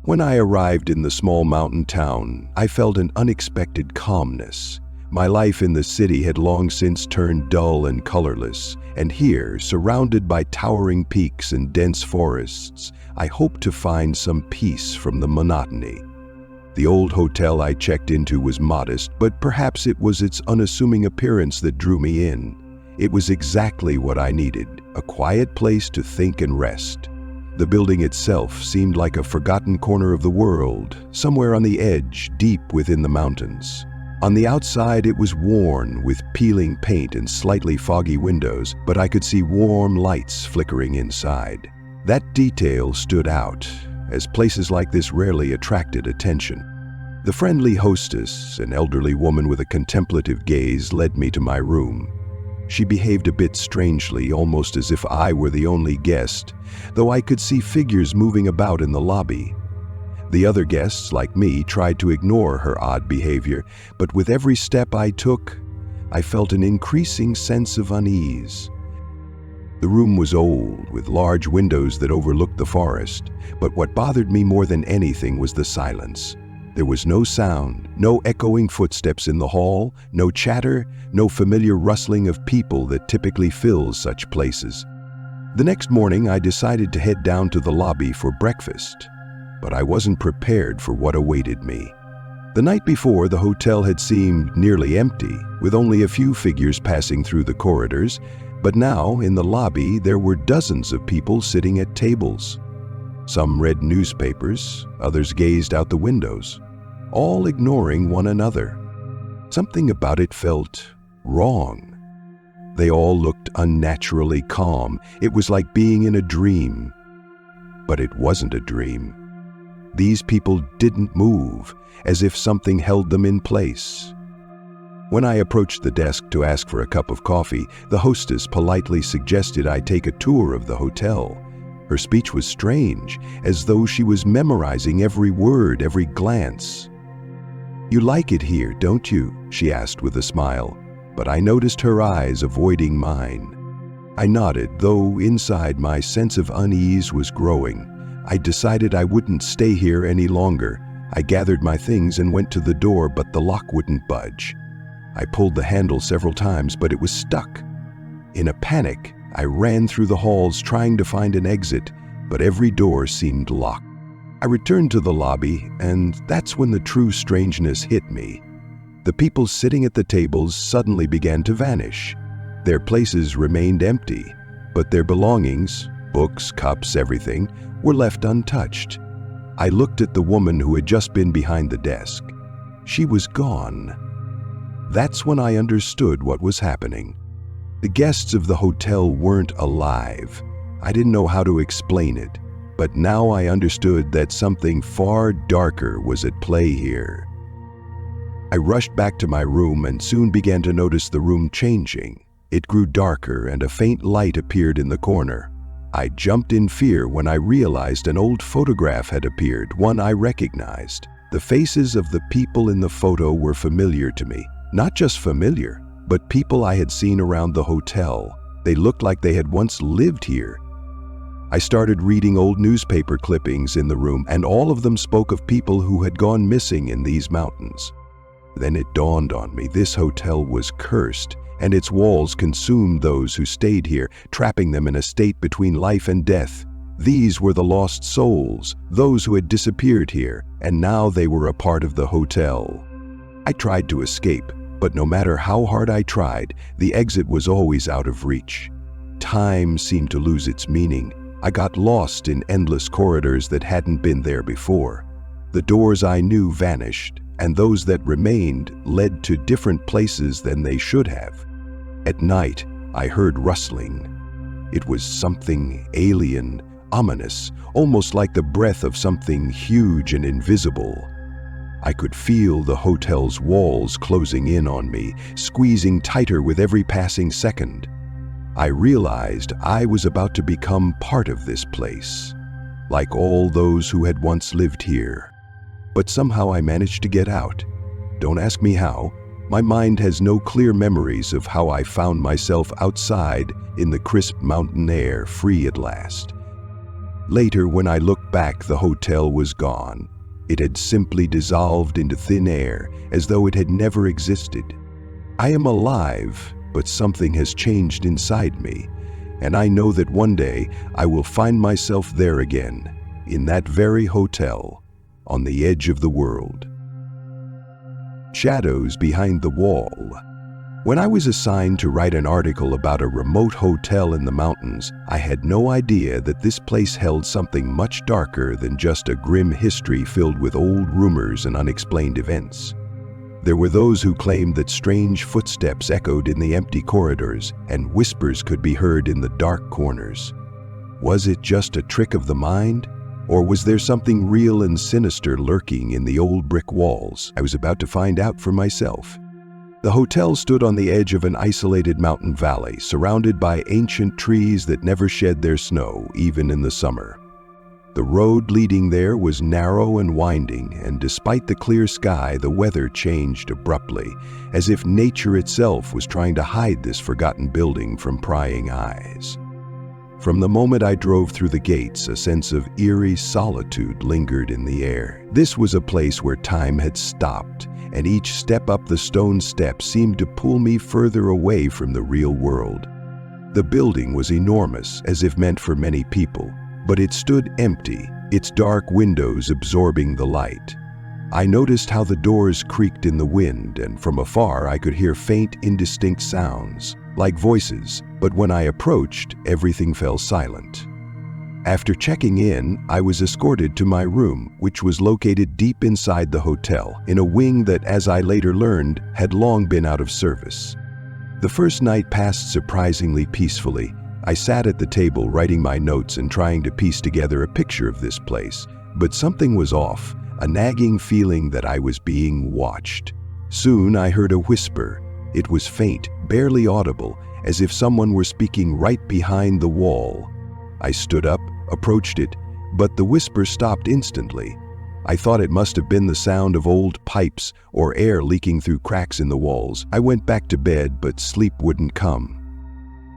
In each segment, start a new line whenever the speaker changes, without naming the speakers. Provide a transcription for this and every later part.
When I arrived in the small mountain town, I felt an unexpected calmness. My life in the city had long since turned dull and colorless, and here, surrounded by towering peaks and dense forests, I hoped to find some peace from the monotony. The old hotel I checked into was modest, but perhaps it was its unassuming appearance that drew me in. It was exactly what I needed, a quiet place to think and rest. The building itself seemed like a forgotten corner of the world, somewhere on the edge, deep within the mountains. On the outside, it was worn with peeling paint and slightly foggy windows, but I could see warm lights flickering inside. That detail stood out, as places like this rarely attracted attention. The friendly hostess, an elderly woman with a contemplative gaze, led me to my room. She behaved a bit strangely, almost as if I were the only guest, though I could see figures moving about in the lobby. The other guests, like me, tried to ignore her odd behavior, but with every step I took, I felt an increasing sense of unease. The room was old, with large windows that overlooked the forest, but what bothered me more than anything was the silence. There was no sound, no echoing footsteps in the hall, no chatter, no familiar rustling of people that typically fills such places. The next morning, I decided to head down to the lobby for breakfast, but I wasn't prepared for what awaited me. The night before, the hotel had seemed nearly empty, with only a few figures passing through the corridors, but now, in the lobby, there were dozens of people sitting at tables. Some read newspapers, others gazed out the windows, all ignoring one another. Something about it felt wrong. They all looked unnaturally calm. It was like being in a dream. But it wasn't a dream. These people didn't move, as if something held them in place. When I approached the desk to ask for a cup of coffee, the hostess politely suggested I take a tour of the hotel. Her speech was strange, as though she was memorizing every word, every glance. "You like it here, don't you?" she asked with a smile, but I noticed her eyes avoiding mine. I nodded, though inside my sense of unease was growing. I decided I wouldn't stay here any longer. I gathered my things and went to the door, but the lock wouldn't budge. I pulled the handle several times, but it was stuck. In a panic, I ran through the halls trying to find an exit, but every door seemed locked. I returned to the lobby, and that's when the true strangeness hit me. The people sitting at the tables suddenly began to vanish. Their places remained empty, but their belongings, books, cups, everything, were left untouched. I looked at the woman who had just been behind the desk. She was gone. That's when I understood what was happening. The guests of the hotel weren't alive. I didn't know how to explain it, but now I understood that something far darker was at play here. I rushed back to my room and soon began to notice the room changing. It grew darker and a faint light appeared in the corner. I jumped in fear when I realized an old photograph had appeared, one I recognized. The faces of the people in the photo were familiar to me. Not just familiar, but people I had seen around the hotel. They looked like they had once lived here. I started reading old newspaper clippings in the room, and all of them spoke of people who had gone missing in these mountains. Then it dawned on me, this hotel was cursed, and its walls consumed those who stayed here, trapping them in a state between life and death. These were the lost souls, those who had disappeared here, and now they were a part of the hotel. I tried to escape, but no matter how hard I tried, the exit was always out of reach. Time seemed to lose its meaning. I got lost in endless corridors that hadn't been there before. The doors I knew vanished, and those that remained led to different places than they should have. At night, I heard rustling. It was something alien, ominous, almost like the breath of something huge and invisible. I could feel the hotel's walls closing in on me, squeezing tighter with every passing second. I realized I was about to become part of this place, like all those who had once lived here. But somehow I managed to get out. Don't ask me how. My mind has no clear memories of how I found myself outside in the crisp mountain air, free at last. Later, when I looked back, the hotel was gone. It had simply dissolved into thin air, as though it had never existed. I am alive, but something has changed inside me, and I know that one day I will find myself there again, in that very hotel, on the edge of the world. Shadows behind the wall. When I was assigned to write an article about a remote hotel in the mountains, I had no idea that this place held something much darker than just a grim history filled with old rumors and unexplained events. There were those who claimed that strange footsteps echoed in the empty corridors and whispers could be heard in the dark corners. Was it just a trick of the mind? Or was there something real and sinister lurking in the old brick walls? I was about to find out for myself. The hotel stood on the edge of an isolated mountain valley, surrounded by ancient trees that never shed their snow, even in the summer. The road leading there was narrow and winding, and despite the clear sky, the weather changed abruptly, as if nature itself was trying to hide this forgotten building from prying eyes. From the moment I drove through the gates, a sense of eerie solitude lingered in the air. This was a place where time had stopped, and each step up the stone steps seemed to pull me further away from the real world. The building was enormous, as if meant for many people, but it stood empty, its dark windows absorbing the light. I noticed how the doors creaked in the wind, and from afar I could hear faint, indistinct sounds, like voices, but when I approached, everything fell silent. After checking in, I was escorted to my room, which was located deep inside the hotel, in a wing that, as I later learned, had long been out of service. The first night passed surprisingly peacefully. I sat at the table writing my notes and trying to piece together a picture of this place, but something was off, a nagging feeling that I was being watched. Soon I heard a whisper. It was faint, barely audible, as if someone were speaking right behind the wall. I stood up, approached it, but the whisper stopped instantly. I thought it must have been the sound of old pipes or air leaking through cracks in the walls. I went back to bed, but sleep wouldn't come.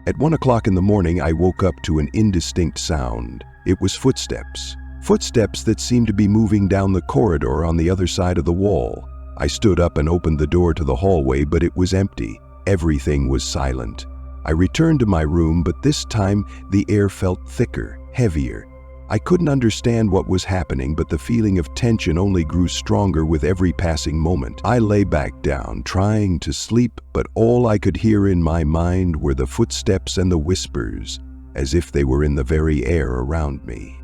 At 1 o'clock in the morning, I woke up to an indistinct sound. It was footsteps. Footsteps that seemed to be moving down the corridor on the other side of the wall. I stood up and opened the door to the hallway, but it was empty. Everything was silent. I returned to my room, but this time the air felt thicker, heavier. I couldn't understand what was happening, but the feeling of tension only grew stronger with every passing moment. I lay back down, trying to sleep, but all I could hear in my mind were the footsteps and the whispers, as if they were in the very air around me.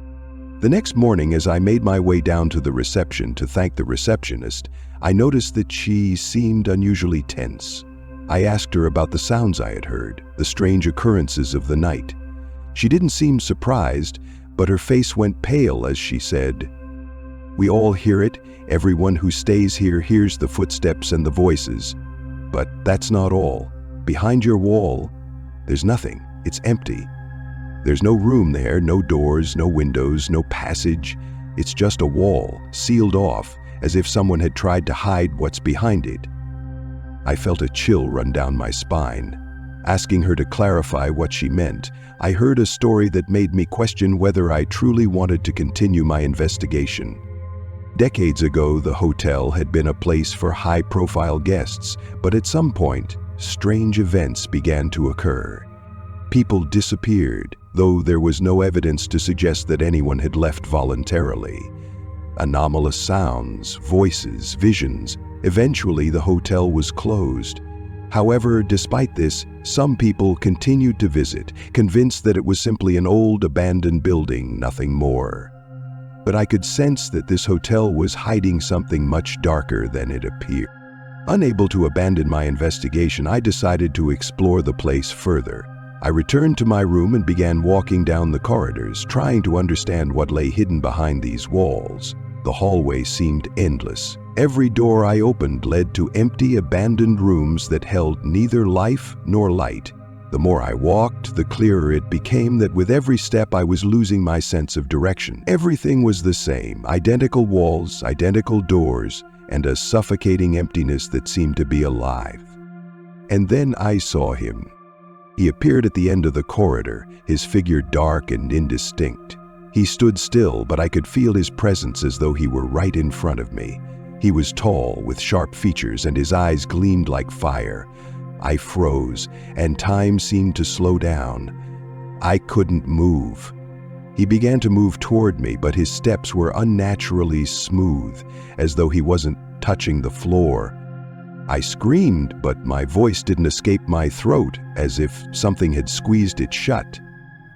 The next morning, as I made my way down to the reception to thank the receptionist, I noticed that she seemed unusually tense. I asked her about the sounds I had heard, the strange occurrences of the night. She didn't seem surprised, but her face went pale as she said, "We all hear it. Everyone who stays here hears the footsteps and the voices. But that's not all. Behind your wall, there's nothing. It's empty. There's no room there, no doors, no windows, no passage. It's just a wall, sealed off, as if someone had tried to hide what's behind it." I felt a chill run down my spine. Asking her to clarify what she meant, I heard a story that made me question whether I truly wanted to continue my investigation. Decades ago, the hotel had been a place for high-profile guests, but at some point, strange events began to occur. People disappeared, though there was no evidence to suggest that anyone had left voluntarily. Anomalous sounds, voices, visions. Eventually, the hotel was closed. However, despite this, some people continued to visit, convinced that it was simply an old, abandoned building, nothing more. But I could sense that this hotel was hiding something much darker than it appeared. Unable to abandon my investigation, I decided to explore the place further. I returned to my room and began walking down the corridors, trying to understand what lay hidden behind these walls. The hallway seemed endless. Every door I opened led to empty, abandoned rooms that held neither life nor light. The more I walked, the clearer it became that with every step I was losing my sense of direction. Everything was the same, identical walls, identical doors, and a suffocating emptiness that seemed to be alive. And then I saw him. He appeared at the end of the corridor, his figure dark and indistinct. He stood still, but I could feel his presence as though he were right in front of me. He was tall, with sharp features, and his eyes gleamed like fire. I froze, and time seemed to slow down. I couldn't move. He began to move toward me, but his steps were unnaturally smooth, as though he wasn't touching the floor. I screamed, but my voice didn't escape my throat, as if something had squeezed it shut.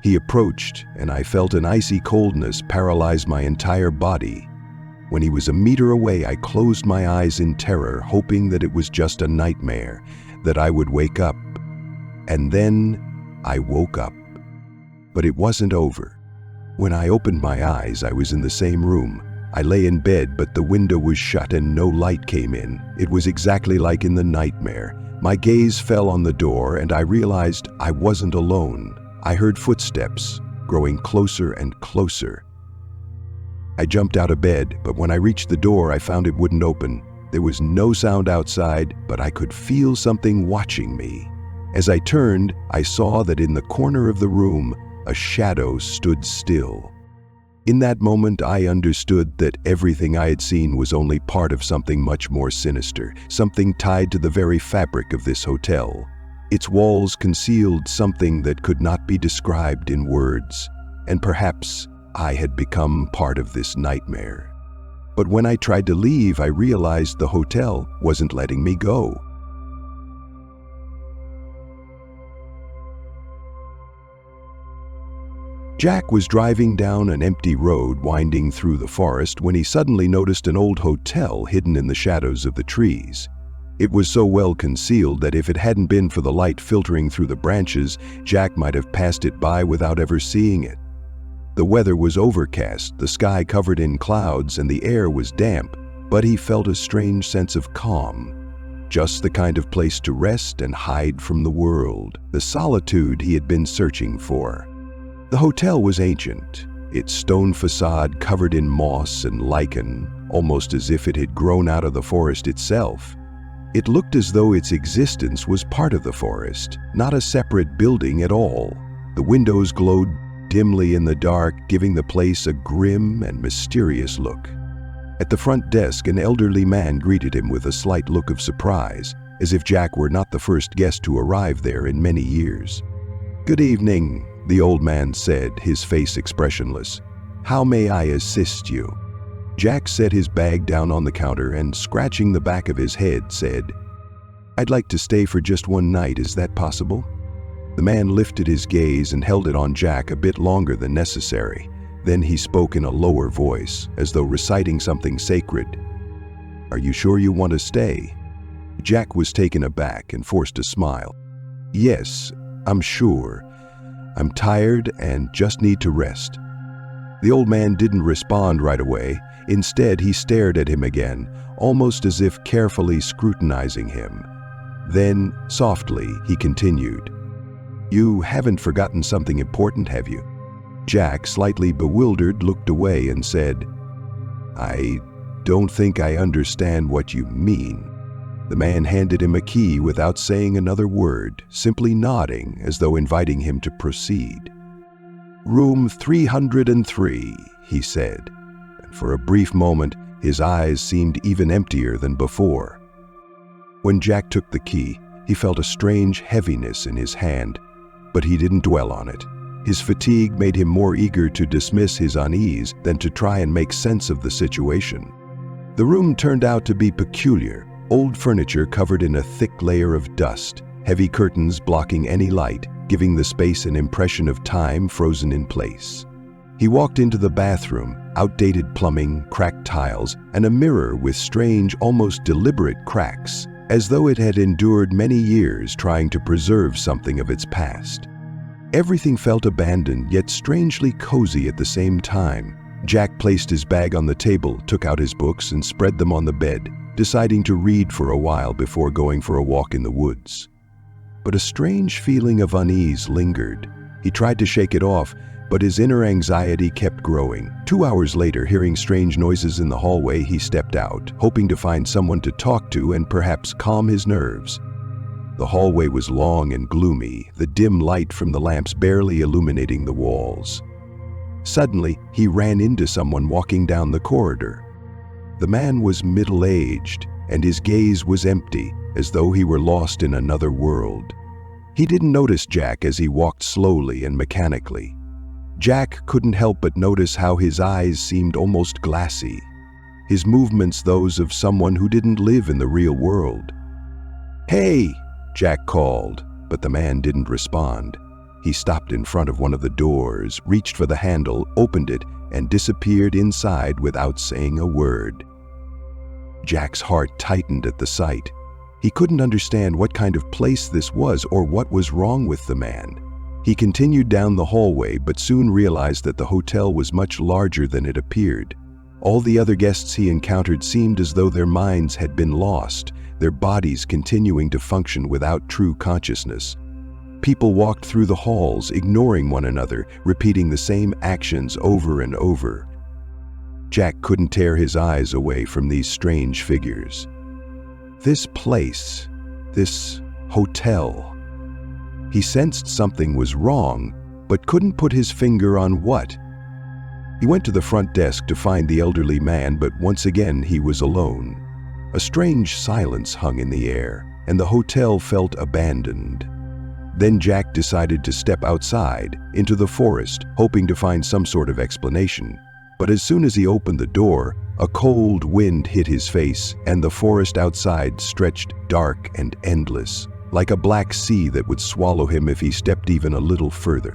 He approached, and I felt an icy coldness paralyze my entire body. When he was a meter away, I closed my eyes in terror, hoping that it was just a nightmare, that I would wake up. And then I woke up. But it wasn't over. When I opened my eyes, I was in the same room. I lay in bed, but the window was shut and no light came in. It was exactly like in the nightmare. My gaze fell on the door, and I realized I wasn't alone. I heard footsteps, growing closer and closer. I jumped out of bed, but when I reached the door, I found it wouldn't open. There was no sound outside, but I could feel something watching me. As I turned, I saw that in the corner of the room, a shadow stood still. In that moment, I understood that everything I had seen was only part of something much more sinister, something tied to the very fabric of this hotel. Its walls concealed something that could not be described in words, and perhaps I had become part of this nightmare. But when I tried to leave, I realized the hotel wasn't letting me go. Jack was driving down an empty road winding through the forest when he suddenly noticed an old hotel hidden in the shadows of the trees. It was so well concealed that if it hadn't been for the light filtering through the branches, Jack might have passed it by without ever seeing it. The weather was overcast, the sky covered in clouds, and the air was damp, but he felt a strange sense of calm. Just the kind of place to rest and hide from the world, the solitude he had been searching for. The hotel was ancient, its stone facade covered in moss and lichen, almost as if it had grown out of the forest itself. It looked as though its existence was part of the forest, not a separate building at all. The windows glowed dimly in the dark, giving the place a grim and mysterious look. At the front desk, an elderly man greeted him with a slight look of surprise, as if Jack were not the first guest to arrive there in many years. "Good evening," the old man said, his face expressionless. "How may I assist you?" Jack set his bag down on the counter and, scratching the back of his head, said, "I'd like to stay for just one night. Is that possible?" The man lifted his gaze and held it on Jack a bit longer than necessary. Then he spoke in a lower voice, as though reciting something sacred. "Are you sure you want to stay?" Jack was taken aback and forced a smile. "Yes, I'm sure. I'm tired and just need to rest." The old man didn't respond right away. Instead, he stared at him again, almost as if carefully scrutinizing him. Then, softly, he continued, "You haven't forgotten something important, have you?" Jack, slightly bewildered, looked away and said, "I don't think I understand what you mean." The man handed him a key without saying another word, simply nodding as though inviting him to proceed. "Room 303, he said, and for a brief moment his eyes seemed even emptier than before. When Jack took the key, he felt a strange heaviness in his hand, but he didn't dwell on it. His fatigue made him more eager to dismiss his unease than to try and make sense of the situation. The room turned out to be peculiar. Old furniture covered in a thick layer of dust, heavy curtains blocking any light, giving the space an impression of time frozen in place. He walked into the bathroom, outdated plumbing, cracked tiles, and a mirror with strange, almost deliberate cracks, as though it had endured many years trying to preserve something of its past. Everything felt abandoned, yet strangely cozy at the same time. Jack placed his bag on the table, took out his books, and spread them on the bed, deciding to read for a while before going for a walk in the woods. But a strange feeling of unease lingered. He tried to shake it off, but his inner anxiety kept growing. 2 hours later, hearing strange noises in the hallway, he stepped out, hoping to find someone to talk to and perhaps calm his nerves. The hallway was long and gloomy, the dim light from the lamps barely illuminating the walls. Suddenly, he ran into someone walking down the corridor. The man was middle-aged, and his gaze was empty, as though he were lost in another world. He didn't notice Jack as he walked slowly and mechanically. Jack couldn't help but notice how his eyes seemed almost glassy, his movements those of someone who didn't live in the real world. "Hey!" Jack called, but the man didn't respond. He stopped in front of one of the doors, reached for the handle, opened it, and disappeared inside without saying a word. Jack's heart tightened at the sight. He couldn't understand what kind of place this was or what was wrong with the man. He continued down the hallway, but soon realized that the hotel was much larger than it appeared. All the other guests he encountered seemed as though their minds had been lost, their bodies continuing to function without true consciousness. People walked through the halls, ignoring one another, repeating the same actions over and over. Jack couldn't tear his eyes away from these strange figures. This place, this hotel. He sensed something was wrong, but couldn't put his finger on what. He went to the front desk to find the elderly man, but once again he was alone. A strange silence hung in the air, and the hotel felt abandoned. Then Jack decided to step outside, into the forest, hoping to find some sort of explanation. But as soon as he opened the door, a cold wind hit his face, and the forest outside stretched dark and endless, like a black sea that would swallow him if he stepped even a little further.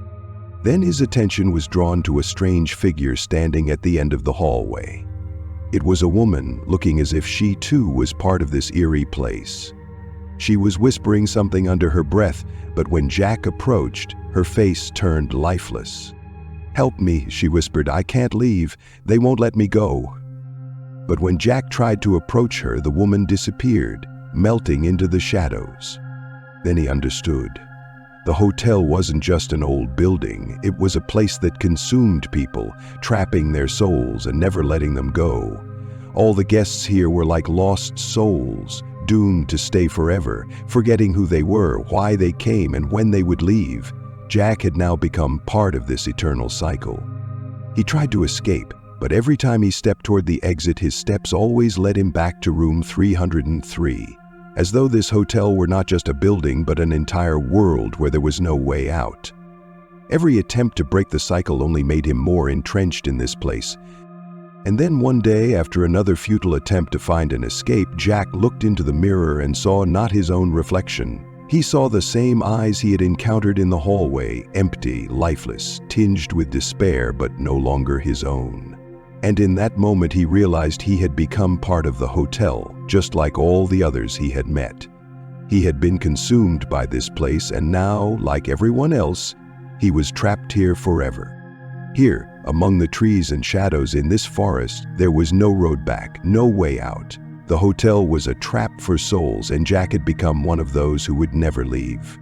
Then his attention was drawn to a strange figure standing at the end of the hallway. It was a woman, looking as if she too was part of this eerie place. She was whispering something under her breath, but when Jack approached, her face turned lifeless. "Help me," she whispered. "I can't leave. They won't let me go." But when Jack tried to approach her, the woman disappeared, melting into the shadows. Then he understood. The hotel wasn't just an old building. It was a place that consumed people, trapping their souls and never letting them go. All the guests here were like lost souls, doomed to stay forever, forgetting who they were, why they came, and when they would leave. Jack had now become part of this eternal cycle. He tried to escape, but every time he stepped toward the exit, his steps always led him back to room 303, as though this hotel were not just a building but an entire world where there was no way out. Every attempt to break the cycle only made him more entrenched in this place. And then one day, after another futile attempt to find an escape, Jack looked into the mirror and saw not his own reflection. He saw the same eyes he had encountered in the hallway, empty, lifeless, tinged with despair, but no longer his own. And in that moment he realized he had become part of the hotel, just like all the others he had met. He had been consumed by this place, and now, like everyone else, he was trapped here forever. Here, among the trees and shadows in this forest, there was no road back, no way out. The hotel was a trap for souls, and Jack had become one of those who would never leave.